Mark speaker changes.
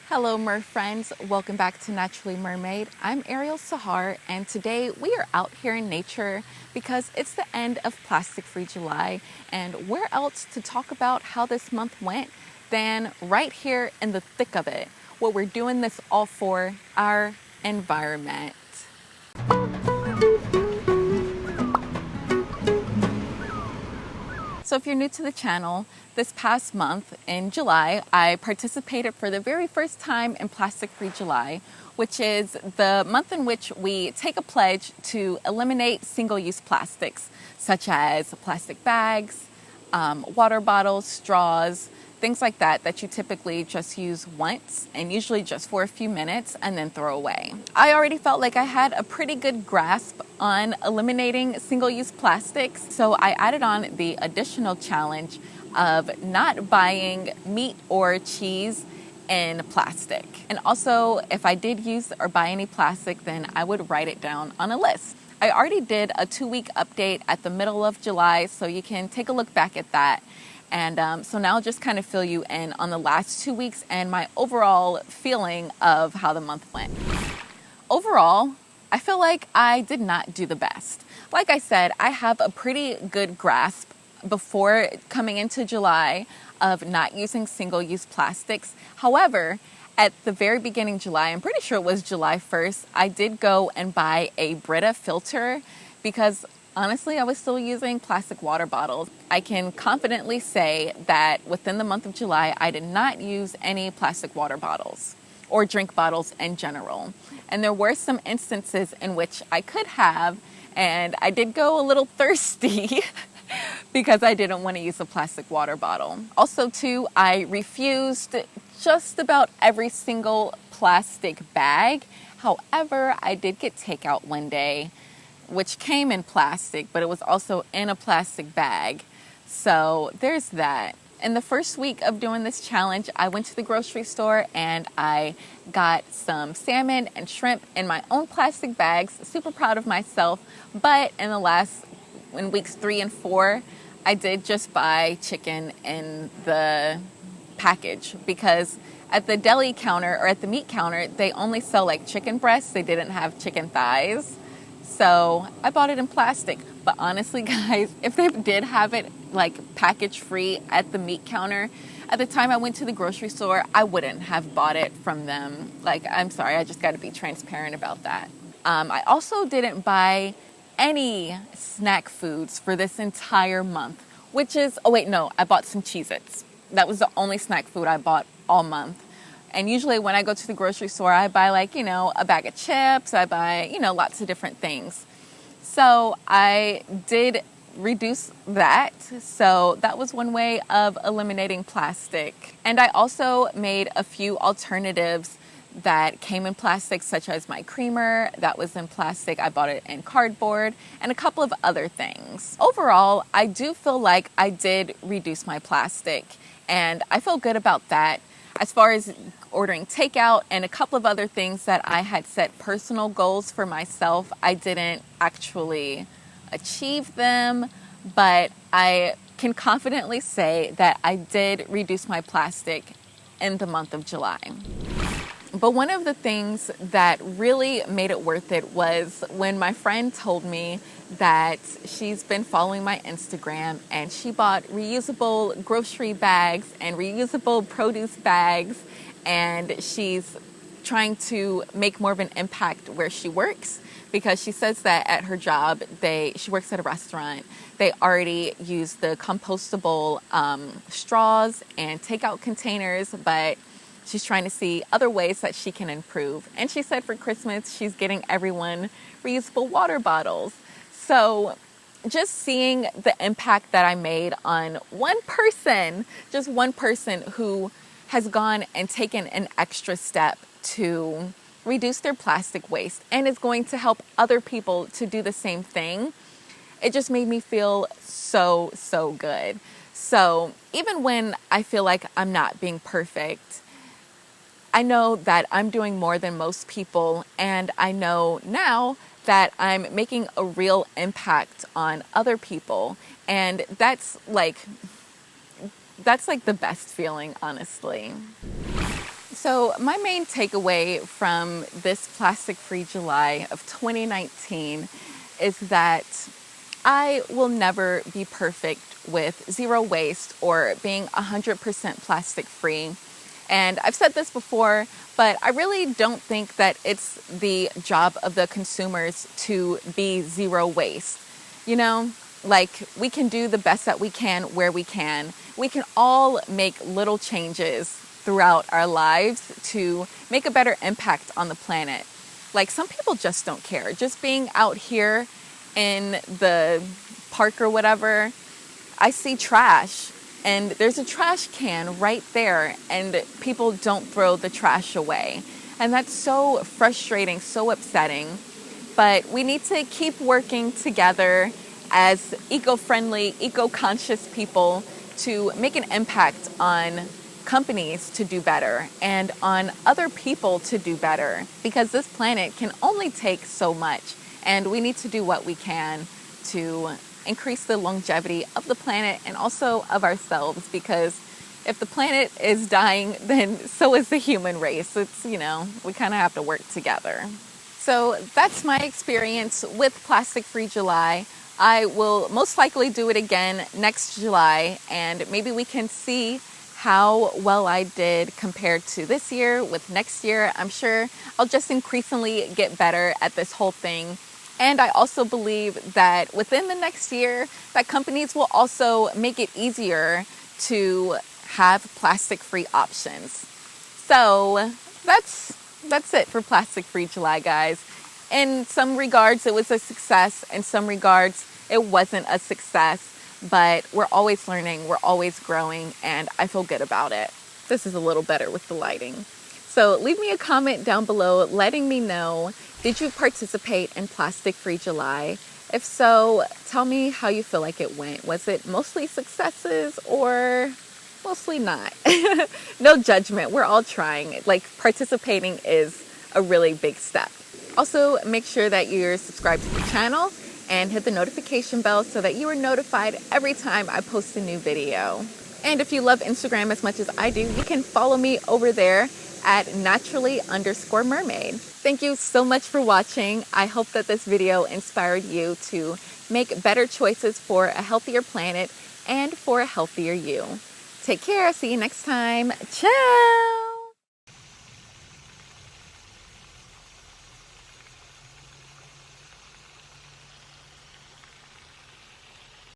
Speaker 1: Hello, mer friends. Welcome back to Naturally Mermaid. I'm Ariel Sahar, and today we are out here in nature because it's the end of Plastic Free July. And where else to talk about how this month went than right here in the thick of it? What we're doing this all for, our environment. So if you're new to the channel, this past month in July, I participated for the very first time in Plastic Free July, which is the month in which we take a pledge to eliminate single-use plastics, such as plastic bags, water bottles, straws, things like that you typically just use once and usually just for a few minutes and then throw away. I already felt like I had a pretty good grasp on eliminating single-use plastics, so I added on the additional challenge of not buying meat or cheese in plastic. And also, if I did use or buy any plastic, then I would write it down on a list. I already did a 2-week update at the middle of July, so you can take a look back at that. And so now I'll just kind of fill you in on the last 2 weeks and my overall feeling of how the month went. Overall, I feel like I did not do the best. Like I said, I have a pretty good grasp before coming into July of not using single-use plastics. However, at the very beginning of July, I'm pretty sure it was July 1st, I did go and buy a Brita filter because honestly, I was still using plastic water bottles. I can confidently say that within the month of July, I did not use any plastic water bottles or drink bottles in general. And there were some instances in which I could have, and I did go a little thirsty because I didn't want to use a plastic water bottle. Also, too, I refused just about every single plastic bag. However, I did get takeout one day, which came in plastic, but it was also in a plastic bag. So there's that. In the first week of doing this challenge, I went to the grocery store and I got some salmon and shrimp in my own plastic bags. Super proud of myself. But in weeks 3 and 4, I did just buy chicken in the package because at the deli counter or at the meat counter, they only sell like chicken breasts. They didn't have chicken thighs. So I bought it in plastic. But honestly, guys, if they did have it like package free at the meat counter, at the time I went to the grocery store, I wouldn't have bought it from them. Like, I'm sorry, I just got to be transparent about that. I also didn't buy any snack foods for this entire month, I bought some Cheez-Its. That was the only snack food I bought all month. And usually when I go to the grocery store, I buy a bag of chips. I buy, lots of different things. So I did reduce that. So that was one way of eliminating plastic. And I also made a few alternatives that came in plastic, such as my creamer that was in plastic. I bought it in cardboard and a couple of other things. Overall, I do feel like I did reduce my plastic, and I feel good about that. As far as ordering takeout and a couple of other things that I had set personal goals for myself, I didn't actually achieve them, but I can confidently say that I did reduce my plastic in the month of July. But one of the things that really made it worth it was when my friend told me that she's been following my Instagram and she bought reusable grocery bags and reusable produce bags, and she's trying to make more of an impact where she works, because she says that at her job, she works at a restaurant. They already use the compostable straws and takeout containers, but she's trying to see other ways that she can improve. And she said for Christmas, she's getting everyone reusable water bottles. So just seeing the impact that I made on one person, just one person who has gone and taken an extra step to reduce their plastic waste and is going to help other people to do the same thing, it just made me feel so, so good. So even when I feel like I'm not being perfect, I know that I'm doing more than most people, and I know now that I'm making a real impact on other people, and that's like the best feeling, honestly. So my main takeaway from this plastic-free July of 2019 is that I will never be perfect with zero waste or being 100% plastic-free. And I've said this before, but I really don't think that it's the job of the consumers to be zero waste. You know, like we can do the best that we can where we can. We can all make little changes throughout our lives to make a better impact on the planet. Like some people just don't care. Just being out here in the park or whatever, I see trash and there's a trash can right there and people don't throw the trash away. And that's so frustrating, so upsetting. But we need to keep working together as eco-friendly, eco-conscious people to make an impact on companies to do better and on other people to do better, because this planet can only take so much and we need to do what we can to increase the longevity of the planet and also of ourselves, because if the planet is dying, then so is the human race. It's, we kind of have to work together. So that's my experience with Plastic Free July. I will most likely do it again next July, and maybe we can see how well I did compared to this year with next year. I'm sure I'll just increasingly get better at this whole thing. And I also believe that within the next year, that companies will also make it easier to have plastic-free options. So that's it for Plastic Free July, guys. In some regards, it was a success. In some regards, it wasn't a success. But we're always learning, we're always growing, and I feel good about it. This is a little better with the lighting. So leave me a comment down below letting me know, did you participate in Plastic Free July? If so, tell me how you feel like it went. Was it mostly successes or mostly not? No judgment, we're all trying. Like, participating is a really big step. Also, make sure that you're subscribed to the channel and hit the notification bell so that you are notified every time I post a new video. And if you love Instagram as much as I do, you can follow me over there at naturally_mermaid. Thank you so much for watching. I hope that this video inspired you to make better choices for a healthier planet and for a healthier you. Take care. See you next time. Ciao.